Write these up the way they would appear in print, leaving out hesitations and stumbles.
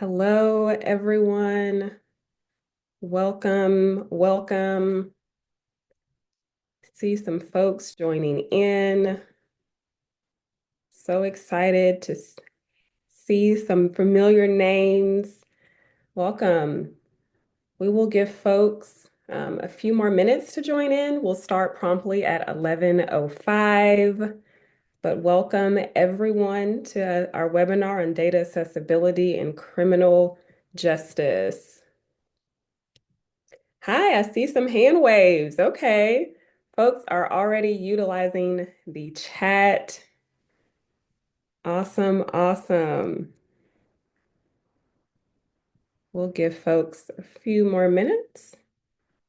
Hello, everyone. Welcome, welcome. See some folks joining in. So excited to see some familiar names. Welcome. We will give folks a few more minutes to join in. We'll start promptly at 11:05. But welcome everyone to our webinar on data accessibility and criminal justice. Hi, I see some hand waves. Okay. Folks are already utilizing the chat. Awesome, awesome. We'll give folks a few more minutes.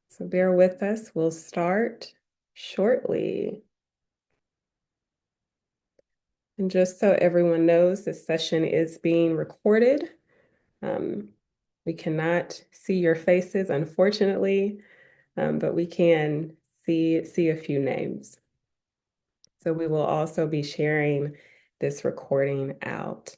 So bear with us. We'll start shortly. And just so everyone knows, this session is being recorded. We cannot see your faces, unfortunately, but we can see a few names. So we will also be sharing this recording out.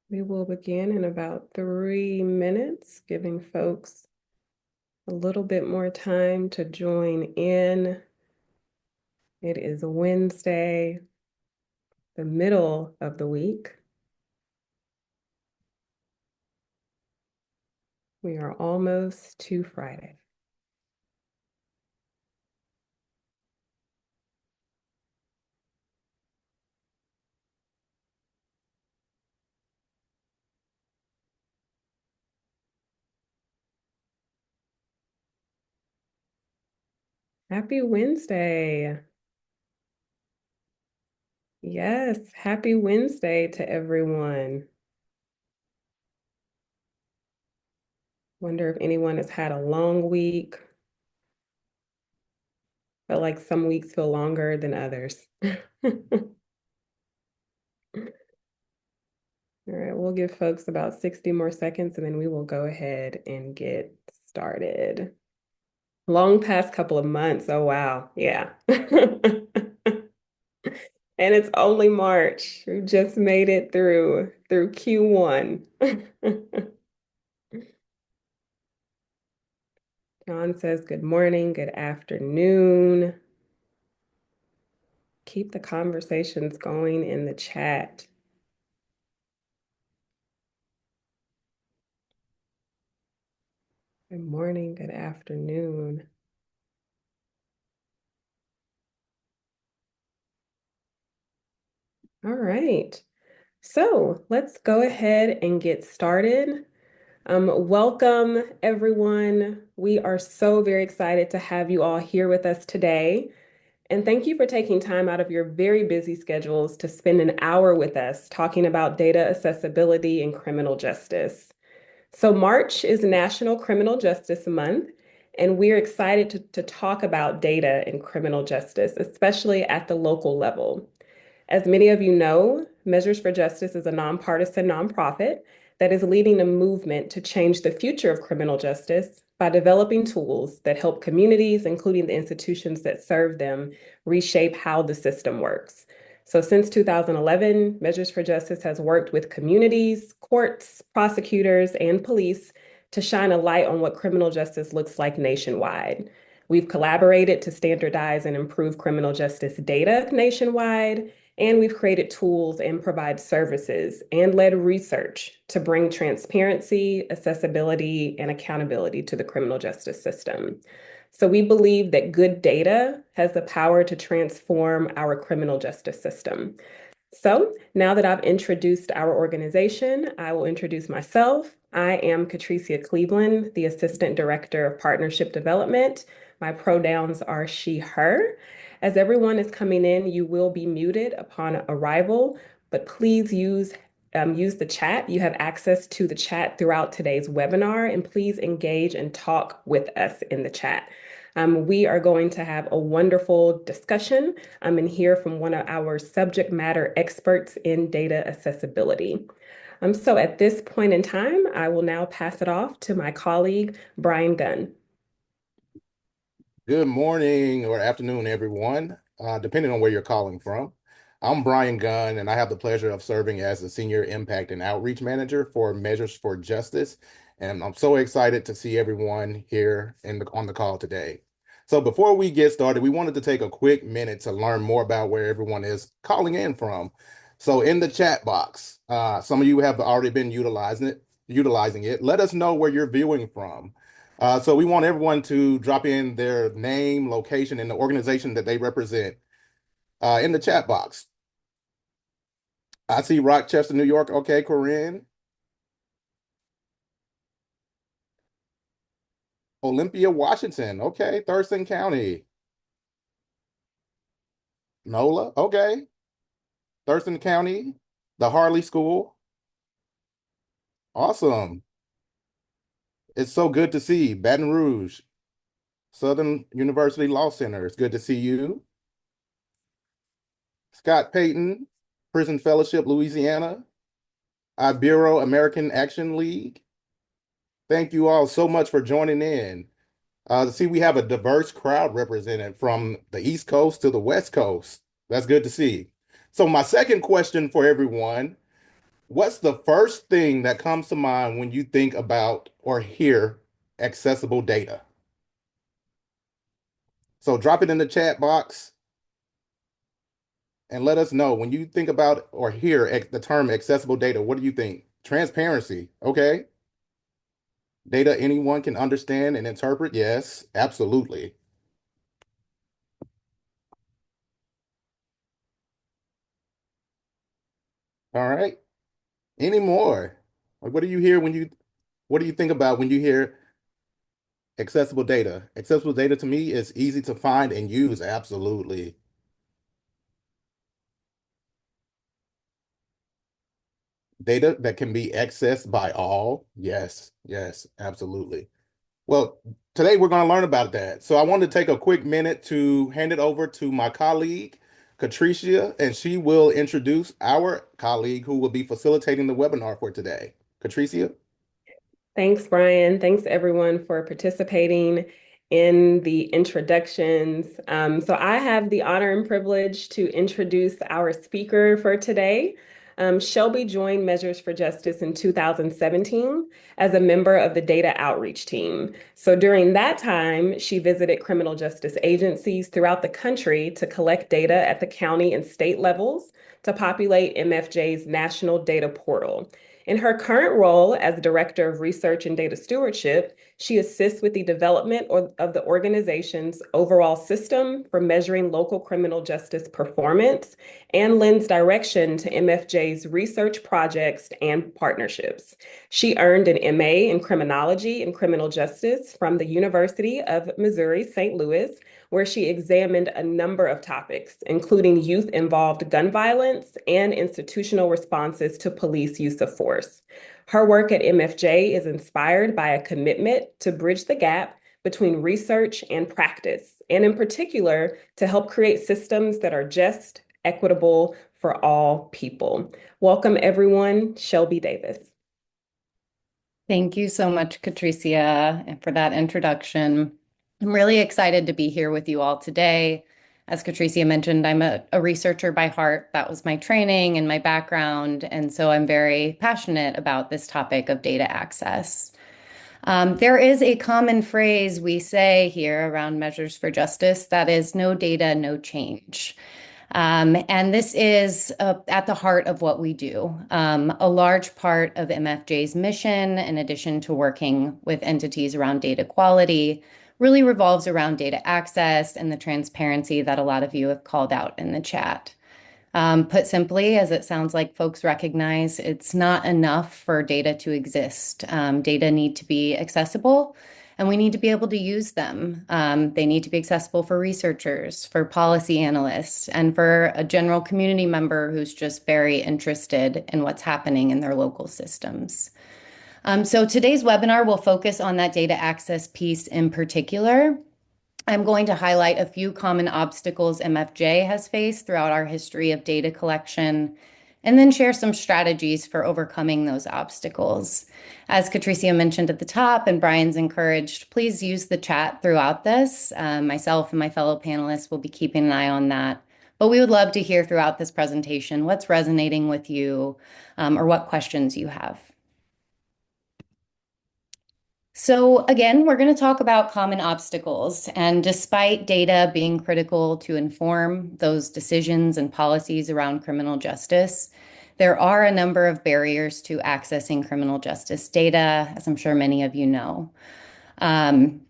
We will begin in about 3 minutes, giving folks a little bit more time to join in. It is Wednesday, the middle of the week. We are almost to Friday. Happy Wednesday. Yes, happy Wednesday to everyone. Wonder if anyone has had a long week. Feel like some weeks feel longer than others. All right, we'll give folks about 60 more seconds and then we will go ahead and get started. Long past couple of months. Oh, wow. Yeah. And it's only March. We just made it through Q1. John says good morning, good afternoon. Keep the conversations going in the chat. Good morning, good afternoon. All right. So let's go ahead and get started. Welcome, everyone. We are so very excited to have you all here with us today. And thank you for taking time out of your very busy schedules to spend an hour with us talking about data accessibility and criminal justice. So March is National Criminal Justice Month, and we're excited to talk about data and criminal justice, especially at the local level. As many of you know, Measures for Justice is a nonpartisan nonprofit that is leading a movement to change the future of criminal justice by developing tools that help communities, including the institutions that serve them, reshape how the system works. So since 2011, Measures for Justice has worked with communities, courts, prosecutors, and police to shine a light on what criminal justice looks like nationwide. We've collaborated to standardize and improve criminal justice data nationwide, and we've created tools and provide services and led research to bring transparency, accessibility, and accountability to the criminal justice system. So we believe that good data has the power to transform our criminal justice system. So now that I've introduced our organization, I will introduce myself. I am Catricia Cleveland, the Assistant Director of Partnership Development. My pronouns are she, her. As everyone is coming in, you will be muted upon arrival, but please use use the chat. You have access to the chat throughout today's webinar, and please engage and talk with us in the chat. We are going to have a wonderful discussion and hear from one of our subject matter experts in data accessibility. So at this point in time, I will now pass it off to my colleague, Brian Gunn. Good morning or afternoon, everyone, depending on where you're calling from. I'm Brian Gunn, and I have the pleasure of serving as the Senior Impact and Outreach Manager for Measures for Justice. And I'm so excited to see everyone here on the call today. So before we get started, we wanted to take a quick minute to learn more about where everyone is calling in from. So in the chat box, some of you have already been utilizing it. Let us know where you're viewing from. So we want everyone to drop in their name, location, and the organization that they represent in the chat box. I see Rochester, New York. Okay, Corinne. Olympia, Washington. Okay, Thurston County. NOLA. Okay, Thurston County. The Harley School. Awesome. It's so good to see Baton Rouge, Southern University Law Center. It's good to see you. Scott Payton, Prison Fellowship, Louisiana. Ibero American Action League. Thank you all so much for joining in. See, we have a diverse crowd represented from the East Coast to the West Coast. That's good to see. So my second question for everyone, what's the first thing that comes to mind when you think about or hear accessible data? So drop it in the chat box and let us know when you think about or hear the term accessible data, what do you think? Transparency, okay? Data anyone can understand and interpret? Yes, absolutely. All right. Any more? Like, what do you think about when you hear accessible data? Accessible data to me is easy to find and use. Absolutely. Data that can be accessed by all. Yes, yes, absolutely. Well, today we're going to learn about that. So I want to take a quick minute to hand it over to my colleague, Catricia, and she will introduce our colleague who will be facilitating the webinar for today. Catricia? Thanks, Brian. Thanks, everyone, for participating in the introductions. So I have the honor and privilege to introduce our speaker for today. Shelby joined Measures for Justice in 2017 as a member of the data outreach team. So during that time, she visited criminal justice agencies throughout the country to collect data at the county and state levels to populate MFJ's national data portal. In her current role as Director of Research and Data Stewardship, she assists with the development of the organization's overall system for measuring local criminal justice performance and lends direction to MFJ's research projects and partnerships. She earned an MA in Criminology and Criminal Justice from the University of Missouri, St. Louis, where she examined a number of topics, including youth-involved gun violence and institutional responses to police use of force. Her work at MFJ is inspired by a commitment to bridge the gap between research and practice, and in particular, to help create systems that are just, equitable for all people. Welcome, everyone. Shelby Davis. Thank you so much, Catricia, for that introduction. I'm really excited to be here with you all today. As Catricia mentioned, I'm a researcher by heart. That was my training and my background, and so I'm very passionate about this topic of data access. There is a common phrase we say here around Measures for Justice that is no data, no change. And this is at the heart of what we do. A large part of MFJ's mission, in addition to working with entities around data quality, really revolves around data access and the transparency that a lot of you have called out in the chat. Put simply, as it sounds like folks recognize, it's not enough for data to exist. Data need to be accessible, and we need to be able to use them. They need to be accessible for researchers, for policy analysts, and for a general community member who's just very interested in what's happening in their local systems. So today's webinar will focus on that data access piece in particular. I'm going to highlight a few common obstacles MFJ has faced throughout our history of data collection, and then share some strategies for overcoming those obstacles. As Katricia mentioned at the top, and Brian's encouraged, please use the chat throughout this. Myself and my fellow panelists will be keeping an eye on that. But we would love to hear throughout this presentation what's resonating with you, or what questions you have. So again, we're going to talk about common obstacles. And despite data being critical to inform those decisions and policies around criminal justice, there are a number of barriers to accessing criminal justice data, as I'm sure many of you know. In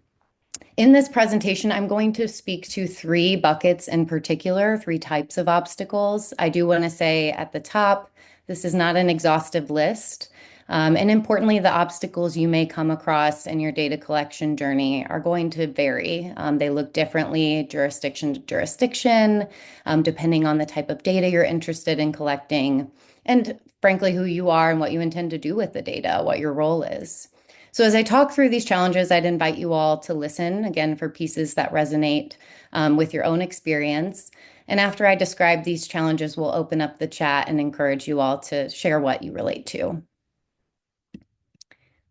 this presentation, I'm going to speak to three buckets in particular, three types of obstacles. I do want to say at the top, this is not an exhaustive list. And importantly, the obstacles you may come across in your data collection journey are going to vary. They look differently jurisdiction to jurisdiction, depending on the type of data you're interested in collecting, and frankly, who you are and what you intend to do with the data, what your role is. So as I talk through these challenges, I'd invite you all to listen again for pieces that resonate with your own experience. And after I describe these challenges, we'll open up the chat and encourage you all to share what you relate to.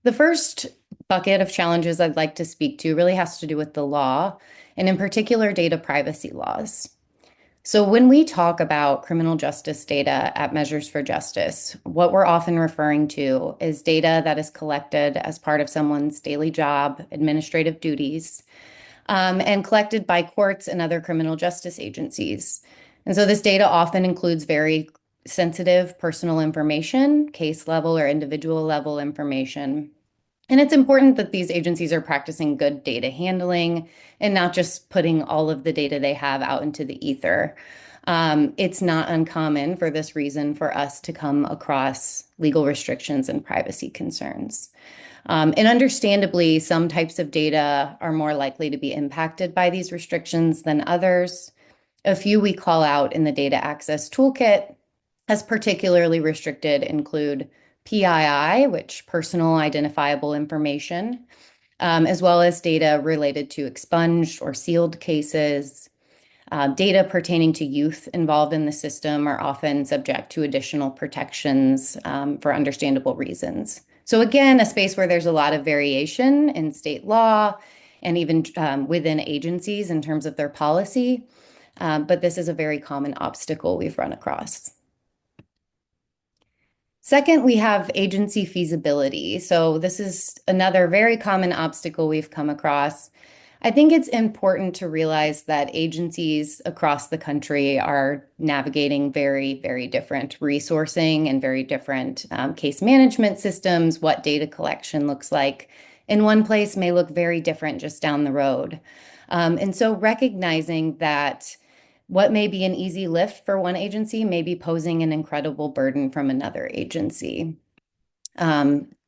The first bucket of challenges I'd like to speak to really has to do with the law, and in particular, data privacy laws. So when we talk about criminal justice data at Measures for Justice, what we're often referring to is data that is collected as part of someone's daily job, administrative duties, and collected by courts and other criminal justice agencies. And so this data often includes very sensitive personal information, case level or individual level information. And it's important that these agencies are practicing good data handling and not just putting all of the data they have out into the ether. It's not uncommon for this reason for us to come across legal restrictions and privacy concerns. And understandably, some types of data are more likely to be impacted by these restrictions than others. A few we call out in the Data Access Toolkit as particularly restricted include PII, which personal identifiable information, as well as data related to expunged or sealed cases. Data pertaining to youth involved in the system are often subject to additional protections for understandable reasons. So again, a space where there's a lot of variation in state law and even within agencies in terms of their policy. But this is a very common obstacle we've run across. Second, we have agency feasibility. So this is another very common obstacle we've come across. I think it's important to realize that agencies across the country are navigating very, very different resourcing and very different case management systems. What data collection looks like in one place may look very different just down the road. And so recognizing that what may be an easy lift for one agency may be posing an incredible burden from another agency.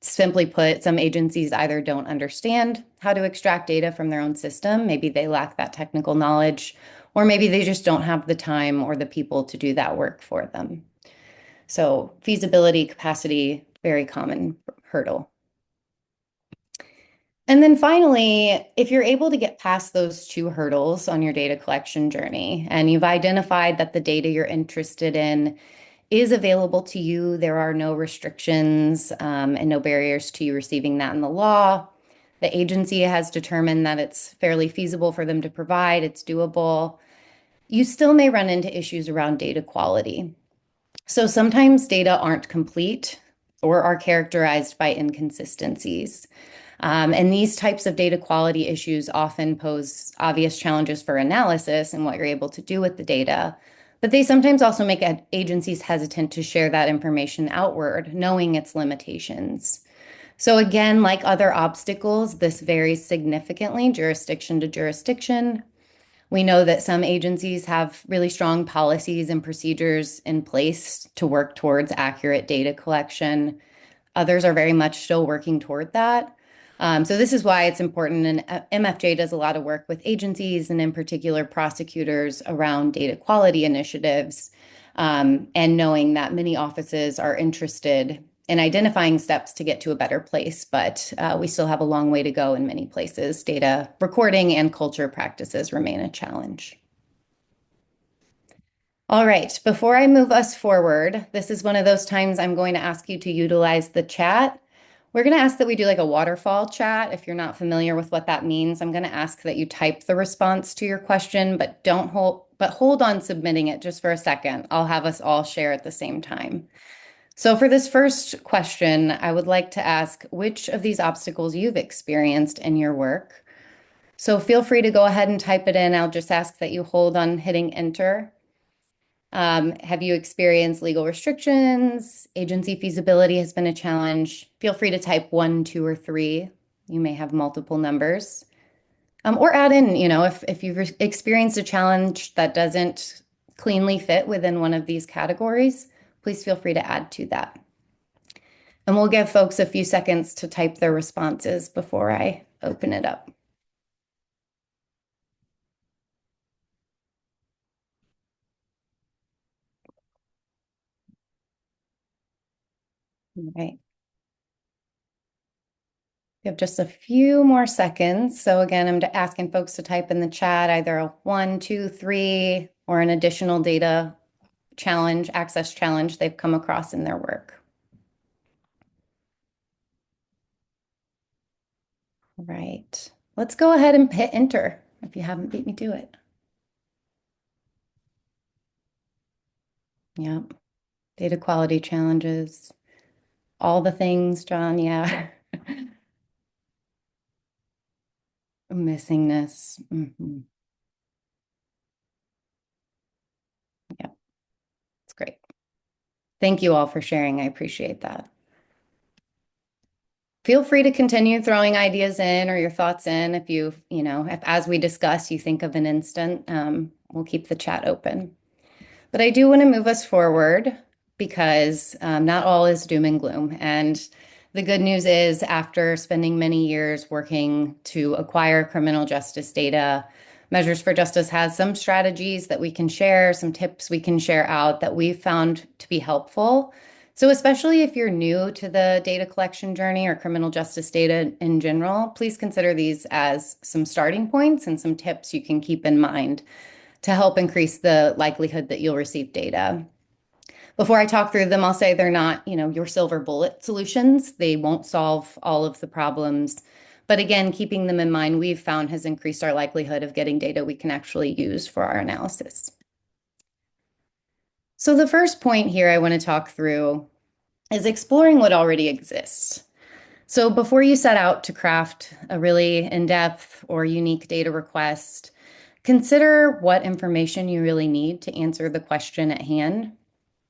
Simply put, some agencies either don't understand how to extract data from their own system, maybe they lack that technical knowledge, or maybe they just don't have the time or the people to do that work for them. So feasibility, capacity, very common hurdle. And then finally, if you're able to get past those two hurdles on your data collection journey, and you've identified that the data you're interested in is available to you, there are no restrictions and no barriers to you receiving that in the law. The agency has determined that it's fairly feasible for them to provide, it's doable. You still may run into issues around data quality. So sometimes data aren't complete or are characterized by inconsistencies. And these types of data quality issues often pose obvious challenges for analysis and what you're able to do with the data. But they sometimes also make agencies hesitant to share that information outward, knowing its limitations. So again, like other obstacles, this varies significantly jurisdiction to jurisdiction. We know that some agencies have really strong policies and procedures in place to work towards accurate data collection. Others are very much still working toward that. So this is why it's important. And MFJ does a lot of work with agencies and in particular prosecutors around data quality initiatives, and knowing that many offices are interested in identifying steps to get to a better place, but we still have a long way to go in many places. Data recording and culture practices remain a challenge. All right, before I move us forward, this is one of those times I'm going to ask you to utilize the chat. We're going to ask that we do like a waterfall chat. If you're not familiar with what that means, I'm going to ask that you type the response to your question, but hold on submitting it just for a second. I'll have us all share at the same time. So for this first question, I would like to ask which of these obstacles you've experienced in your work. So feel free to go ahead and type it in. I'll just ask that you hold on hitting enter. Have you experienced legal restrictions? Agency feasibility has been a challenge. Feel free to type 1, 2, or 3. You may have multiple numbers. Or add in, if you've experienced a challenge that doesn't cleanly fit within one of these categories, please feel free to add to that. And we'll give folks a few seconds to type their responses before I open it up. All right. We have just a few more seconds. So again, I'm asking folks to type in the chat either a 1, 2, 3, or an additional data challenge, access challenge they've come across in their work. All right. Let's go ahead and hit enter if you haven't beat me to it. Yep. Data quality challenges. All the things, John. Yeah. Missingness. Mm-hmm. Yeah, it's great. Thank you all for sharing. I appreciate that. Feel free to continue throwing ideas in or your thoughts in if if as we discuss, you think of an instant, we'll keep the chat open. But I do want to move us forward because not all is doom and gloom. And the good news is, after spending many years working to acquire criminal justice data, Measures for Justice has some strategies that we can share, some tips we can share out that we've found to be helpful. So especially if you're new to the data collection journey or criminal justice data in general, please consider these as some starting points and some tips you can keep in mind to help increase the likelihood that you'll receive data. Before I talk through them, I'll say they're not, your silver bullet solutions. They won't solve all of the problems. But again, keeping them in mind, we've found has increased our likelihood of getting data we can actually use for our analysis. So the first point here I want to talk through is exploring what already exists. So before you set out to craft a really in-depth or unique data request, consider what information you really need to answer the question at hand.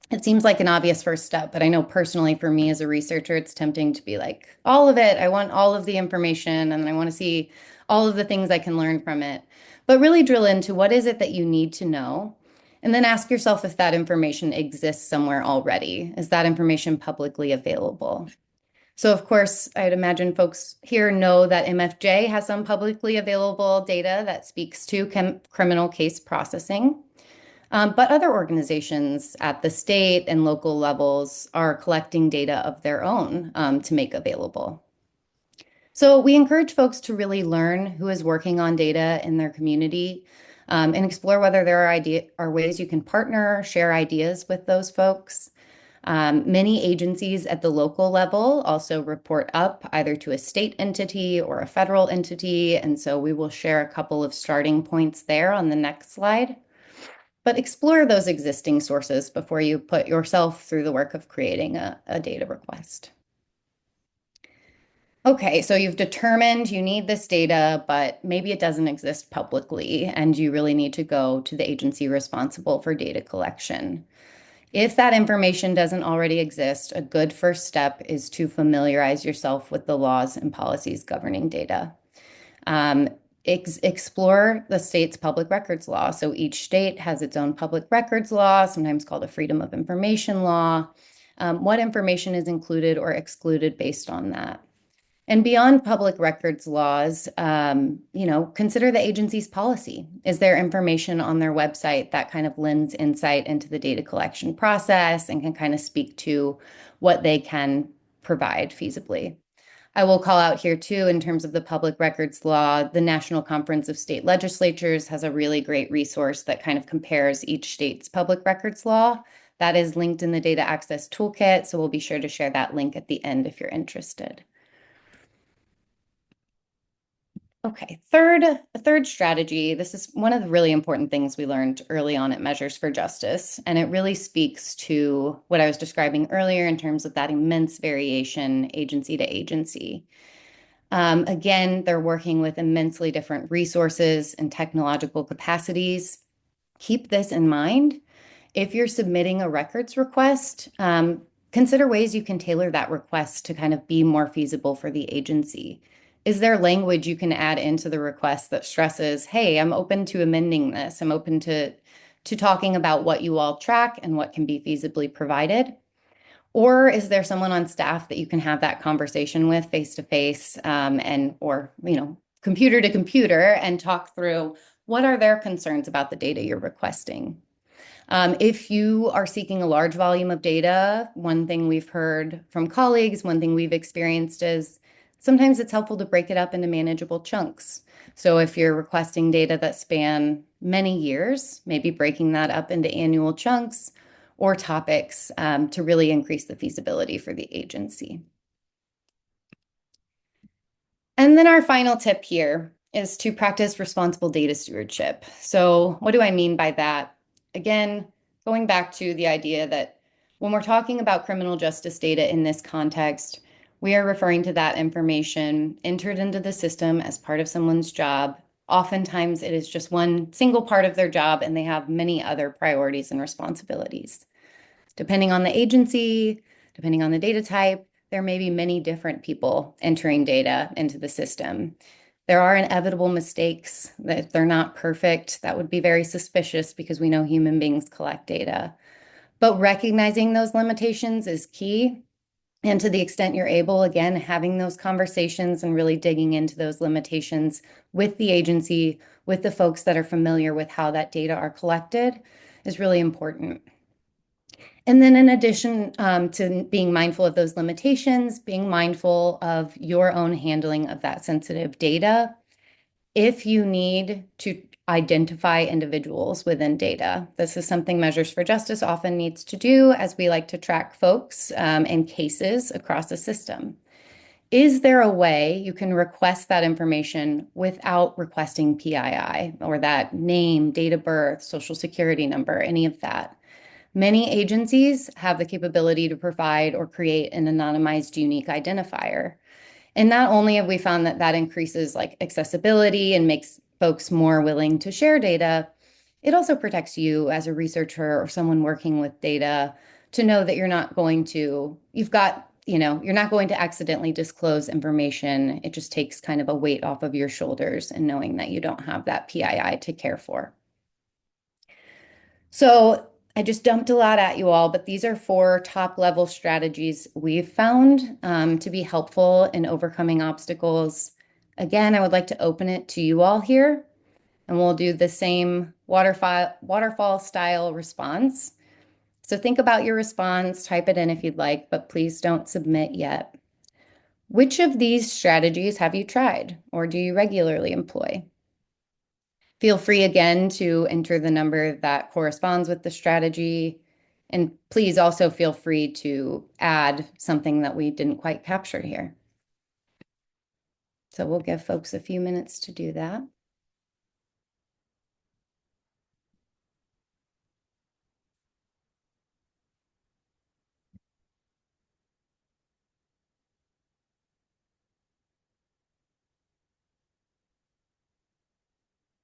It seems like an obvious first step, but I know personally for me as a researcher, it's tempting to be like, all of it. I want all of the information and I want to see all of the things I can learn from it. But really drill into what is it that you need to know? And then ask yourself if that information exists somewhere already. Is that information publicly available? So of course, I'd imagine folks here know that MFJ has some publicly available data that speaks to criminal case processing. But other organizations at the state and local levels are collecting data of their own to make available. So we encourage folks to really learn who is working on data in their community and explore whether there are ways you can partner, share ideas with those folks. Many agencies at the local level also report up either to a state entity or a federal entity. And so we will share a couple of starting points there on the next slide. But explore those existing sources before you put yourself through the work of creating a data request. Okay, so you've determined you need this data, but maybe it doesn't exist publicly, and you really need to go to the agency responsible for data collection. If that information doesn't already exist, a good first step is to familiarize yourself with the laws and policies governing data. Explore the state's public records law. So each state has its own public records law, sometimes called a Freedom of Information law. What information is included or excluded based on that? And beyond public records laws, consider the agency's policy. Is there information on their website that kind of lends insight into the data collection process and can kind of speak to what they can provide feasibly? I will call out here too, in terms of the public records law, the National Conference of State Legislatures has a really great resource that kind of compares each state's public records law. That is linked in the Data Access Toolkit, so we'll be sure to share that link at the end if you're interested. Okay, a third strategy. This is one of the really important things we learned early on at Measures for Justice, and it really speaks to what I was describing earlier in terms of that immense variation agency to agency. Again, they're working with immensely different resources and technological capacities. Keep this in mind. If you're submitting a records request, consider ways you can tailor that request to kind of be more feasible for the agency. Is there language you can add into the request that stresses, hey, I'm open to amending this. I'm open to talking about what you all track and what can be feasibly provided? Or is there someone on staff that you can have that conversation with face to face or computer to computer and talk through what are their concerns about the data you're requesting? If you are seeking a large volume of data, one thing we've heard from colleagues, one thing we've experienced is sometimes it's helpful to break it up into manageable chunks. So if you're requesting data that span many years, maybe breaking that up into annual chunks or topics to really increase the feasibility for the agency. And then our final tip here is to practice responsible data stewardship. So what do I mean by that? Again, going back to the idea that when we're talking about criminal justice data in this context, we are referring to that information entered into the system as part of someone's job. Oftentimes, it is just one single part of their job, and they have many other priorities and responsibilities. Depending on the agency, depending on the data type, there may be many different people entering data into the system. There are inevitable mistakes. That they're not perfect, that would be very suspicious because we know human beings collect data. But recognizing those limitations is key. And to the extent you're able, again, having those conversations and really digging into those limitations with the agency, with the folks that are familiar with how that data are collected is really important. And then in addition to being mindful of those limitations, being mindful of your own handling of that sensitive data. If you need to identify individuals within data, this is something Measures for Justice often needs to do as we like to track folks and cases across the system. Is there a way you can request that information without requesting PII or that name, date of birth, social security number, any of that? Many agencies have the capability to provide or create an anonymized unique identifier. And not only have we found that that increases like accessibility and makes folks more willing to share data, it also protects you as a researcher or someone working with data to know that you're not going to, you're not going to accidentally disclose information. It just takes kind of a weight off of your shoulders and knowing that you don't have that PII to care for. So I just dumped a lot at you all, but these are 4 top-level strategies we've found to be helpful in overcoming obstacles. Again, I would like to open it to you all here, and we'll do the same waterfall style response. So think about your response, type it in if you'd like, but please don't submit yet. Which of these strategies have you tried or do you regularly employ? Feel free again to enter the number that corresponds with the strategy. And please also feel free to add something that we didn't quite capture here. So we'll give folks a few minutes to do that.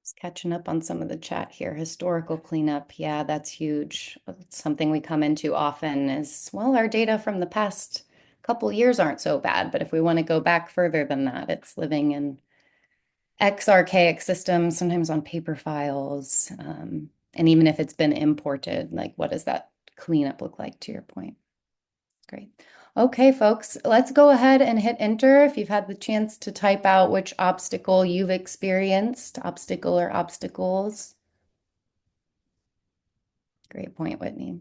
Just catching up on some of the chat here. Historical cleanup. Yeah, that's huge. It's something we come into often is, well, our data from the past couple years aren't so bad, but if we want to go back further than that, it's living in X archaic systems, sometimes on paper files. And even if it's been imported, like what does that cleanup look like, to your point? Great. Okay, folks, let's go ahead and hit enter if you've had the chance to type out which obstacle you've experienced, obstacle or obstacles. Great point, Whitney.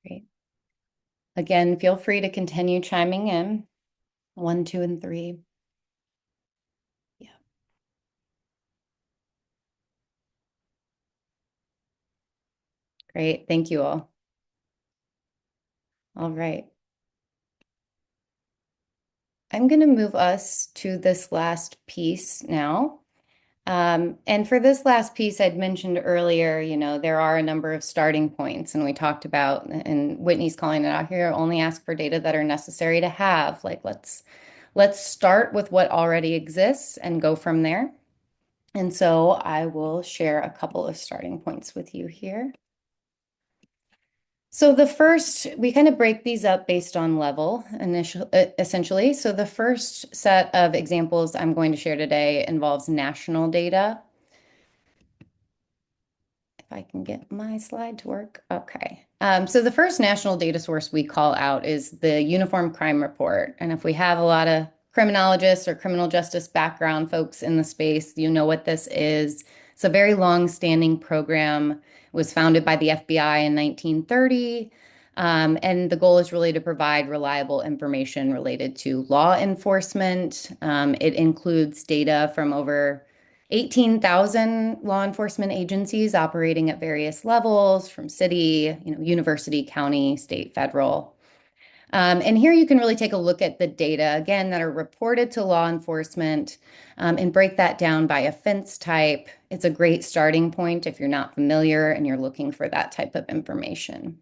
Great. Again, feel free to continue chiming in. 1, 2, and 3. Yeah. Great. Thank you all. All right. I'm going to move us to this last piece now. And for this last piece, I'd mentioned earlier, there are a number of starting points, and we talked about, and Whitney's calling it out here, only ask for data that are necessary to have. Like, let's start with what already exists and go from there. And so I will share a couple of starting points with you here. So the first, we kind of break these up based on level essentially. So the first set of examples I'm going to share today involves national data. If I can get my slide to work. Okay. So the first national data source we call out is the Uniform Crime Report. And if we have a lot of criminologists or criminal justice background folks in the space, you know what this is. It's a very long-standing program. It was founded by the FBI in 1930. And the goal is really to provide reliable information related to law enforcement. It includes data from over 18,000 law enforcement agencies operating at various levels, from city, university, county, state, federal. And here you can really take a look at the data, again, that are reported to law enforcement, and break that down by offense type. It's a great starting point if you're not familiar and you're looking for that type of information.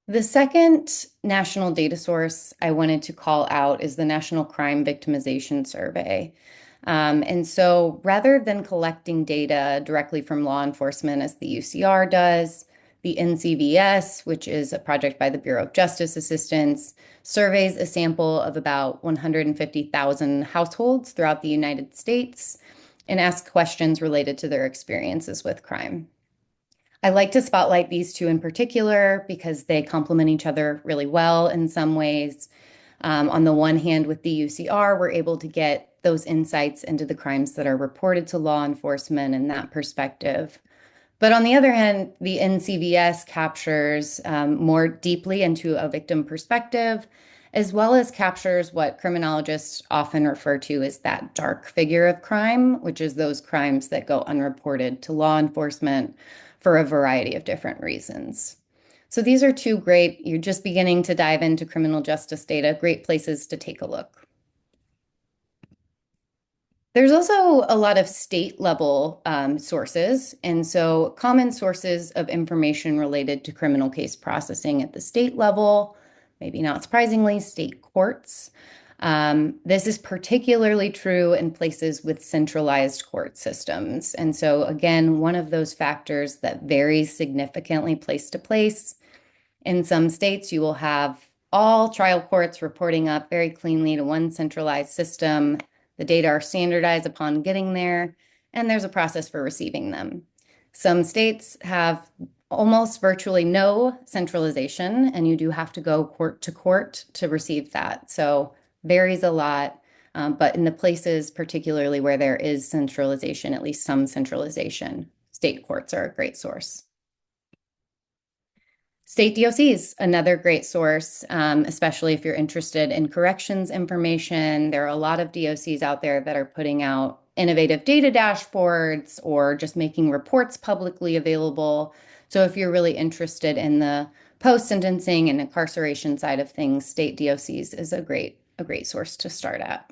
The second national data source I wanted to call out is the National Crime Victimization Survey. And so rather than collecting data directly from law enforcement as the UCR does, the NCVS, which is a project by the Bureau of Justice Assistance, surveys a sample of about 150,000 households throughout the United States and asks questions related to their experiences with crime. I like to spotlight these two in particular because they complement each other really well in some ways. On the one hand, with the UCR, we're able to get those insights into the crimes that are reported to law enforcement and that perspective. But on the other hand, the NCVS captures more deeply into a victim perspective, as well as captures what criminologists often refer to as that dark figure of crime, which is those crimes that go unreported to law enforcement for a variety of different reasons. So these are two great, you're just beginning to dive into criminal justice data, great places to take a look. There's also a lot of state level sources. And so common sources of information related to criminal case processing at the state level, maybe not surprisingly, state courts. This is particularly true in places with centralized court systems. And so again, one of those factors that varies significantly place to place. In some states, you will have all trial courts reporting up very cleanly to one centralized system. The data are standardized upon getting there, and there's a process for receiving them. Some states have almost virtually no centralization, and you do have to go court to receive that. So varies a lot, but in the places particularly where there is centralization, at least some centralization, state courts are a great source. State DOCs, another great source, especially if you're interested in corrections information. There are a lot of DOCs out there that are putting out innovative data dashboards or just making reports publicly available. So if you're really interested in the post-sentencing and incarceration side of things, state DOCs is a great source to start at.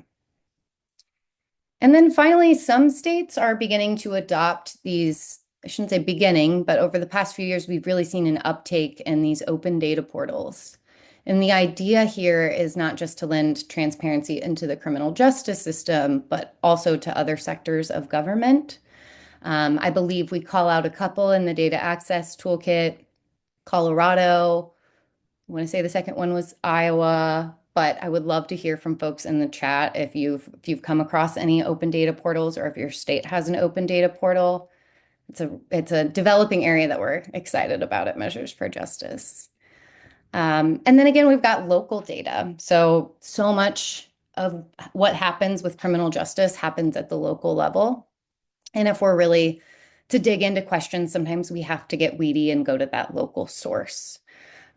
And then finally, some states are beginning to adopt these, I shouldn't say beginning, but over the past few years, we've really seen an uptake in these open data portals. And the idea here is not just to lend transparency into the criminal justice system, but also to other sectors of government. I believe we call out a couple in the data access toolkit, Colorado. I want to say the second one was Iowa, but I would love to hear from folks in the chat if you've come across any open data portals or if your state has an open data portal. It's a developing area that we're excited about at Measures for Justice. And then again, we've got local data. So much of what happens with criminal justice happens at the local level. And if we're really to dig into questions, sometimes we have to get weedy and go to that local source.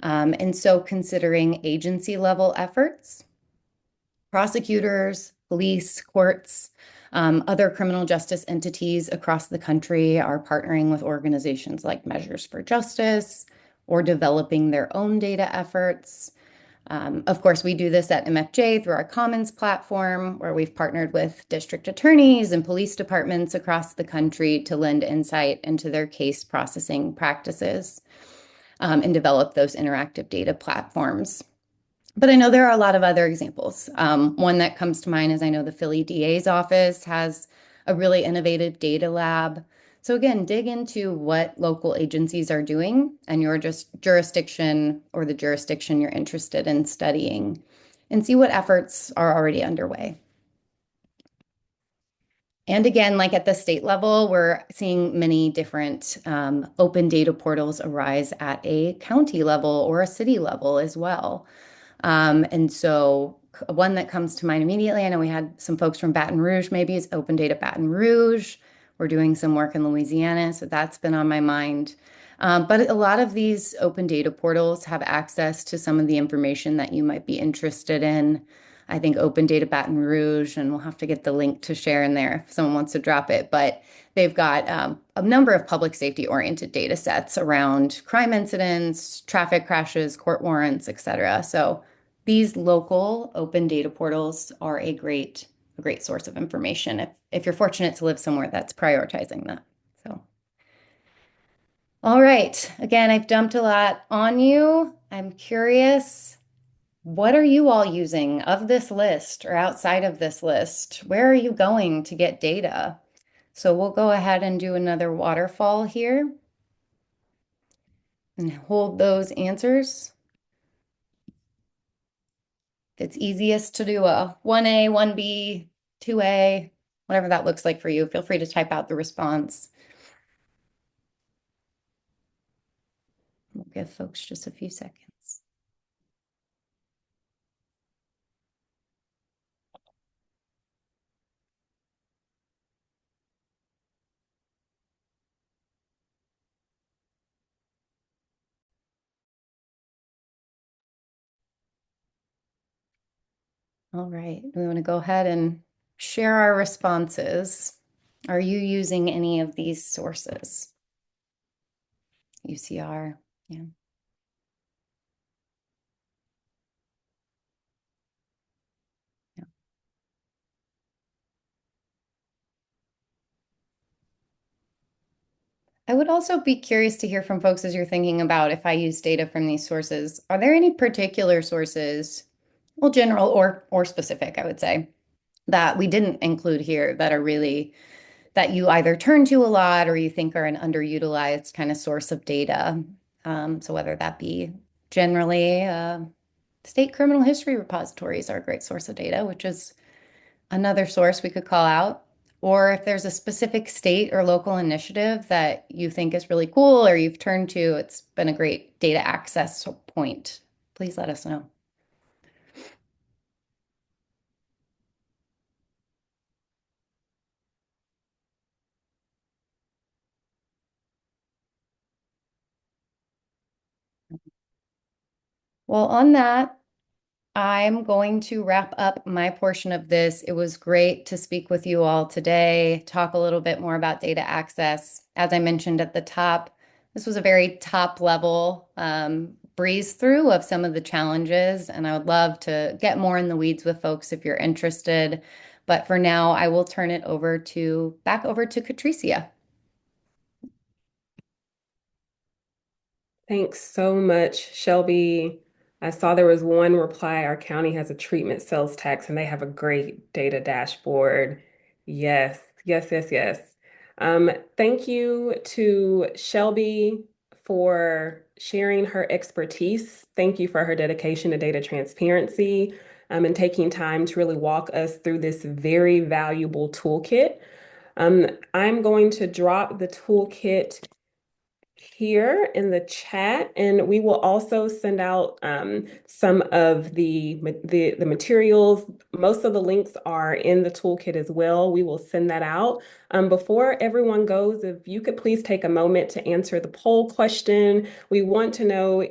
And so considering agency level efforts, prosecutors, police, courts, other criminal justice entities across the country are partnering with organizations like Measures for Justice or developing their own data efforts. Of course, we do this at MFJ through our Commons platform, where we've partnered with district attorneys and police departments across the country to lend insight into their case processing practices and develop those interactive data platforms. But I know there are a lot of other examples. One that comes to mind is I know the Philly DA's office has a really innovative data lab. So again, dig into what local agencies are doing and your jurisdiction or the jurisdiction you're interested in studying and see what efforts are already underway. And again, like at the state level, we're seeing many different open data portals arise at a county level or a city level as well. And so one that comes to mind immediately, I know we had some folks from Baton Rouge, maybe is Open Data Baton Rouge. We're doing some work in Louisiana, so that's been on my mind. But a lot of these open data portals have access to some of the information that you might be interested in. I think Open Data Baton Rouge, and we'll have to get the link to share in there if someone wants to drop it, but they've got a number of public safety oriented data sets around crime incidents, traffic crashes, court warrants, et cetera. So these local open data portals are a great source of information if you're fortunate to live somewhere that's prioritizing that. So, all right. Again, I've dumped a lot on you. I'm curious, what are you all using of this list or outside of this list? Where are you going to get data? So we'll go ahead and do another waterfall here and hold those answers. It's easiest to do a 1A, 1B, 2A, whatever that looks like for you. Feel free to type out the response. We'll give folks just a few seconds. All right, we want to go ahead and share our responses. Are you using any of these sources? UCR, yeah. Yeah. I would also be curious to hear from folks as you're thinking about if I use data from these sources, are there any particular sources, well, general or specific, I would say, that we didn't include here that are really that you either turn to a lot or you think are an underutilized kind of source of data. So whether that be generally state criminal history repositories are a great source of data, which is another source we could call out. Or if there's a specific state or local initiative that you think is really cool or you've turned to, it's been a great data access point. Please let us know. Well, on that, I'm going to wrap up my portion of this. It was great to speak with you all today, talk a little bit more about data access. As I mentioned at the top, this was a very top level breeze through of some of the challenges, and I would love to get more in the weeds with folks if you're interested. But for now, I will turn it back over to Catricia. Thanks so much, Shelby. I saw there was one reply. Our county has a treatment sales tax and they have a great data dashboard. Yes, yes, yes, yes. Thank you to Shelby for sharing her expertise. Thank you for her dedication to data transparency. and taking time to really walk us through this very valuable toolkit. I'm going to drop the toolkit here in the chat, and we will also send out some of the materials. Most of the links are in the toolkit as well. We will send that out. Before everyone goes, if you could please take a moment to answer the poll question. We want to know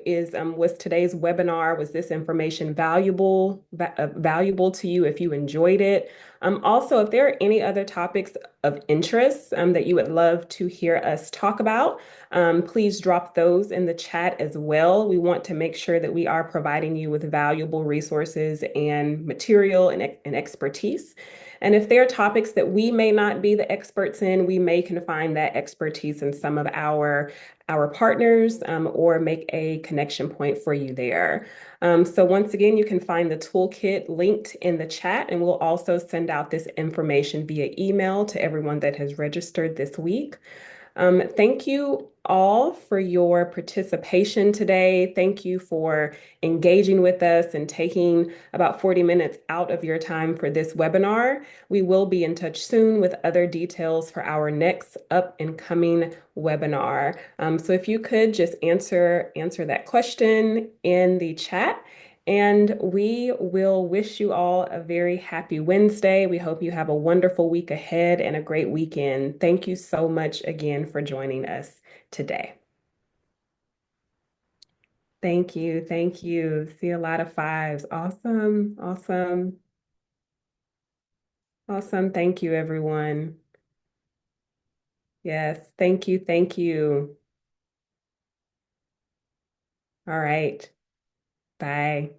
was today's webinar, was this information valuable to you if you enjoyed it? Also, if there are any other topics of interest that you would love to hear us talk about, please drop those in the chat as well. We want to make sure that we are providing you with valuable resources and material and expertise. And if there are topics that we may not be the experts in, we may can find that expertise in some of our partners or make a connection point for you there. So once again, you can find the toolkit linked in the chat, and we'll also send out this information via email to everyone that has registered this week. Thank you all for your participation today. Thank you for engaging with us and taking about 40 minutes out of your time for this webinar. We will be in touch soon with other details for our next up and coming webinar. So if you could just answer that question in the chat. And we will wish you all a very happy Wednesday. We hope you have a wonderful week ahead and a great weekend. Thank you so much again for joining us today. Thank you. Thank you. See a lot of fives. Awesome. Awesome. Awesome. Thank you, everyone. Yes. Thank you. Thank you. All right. Bye.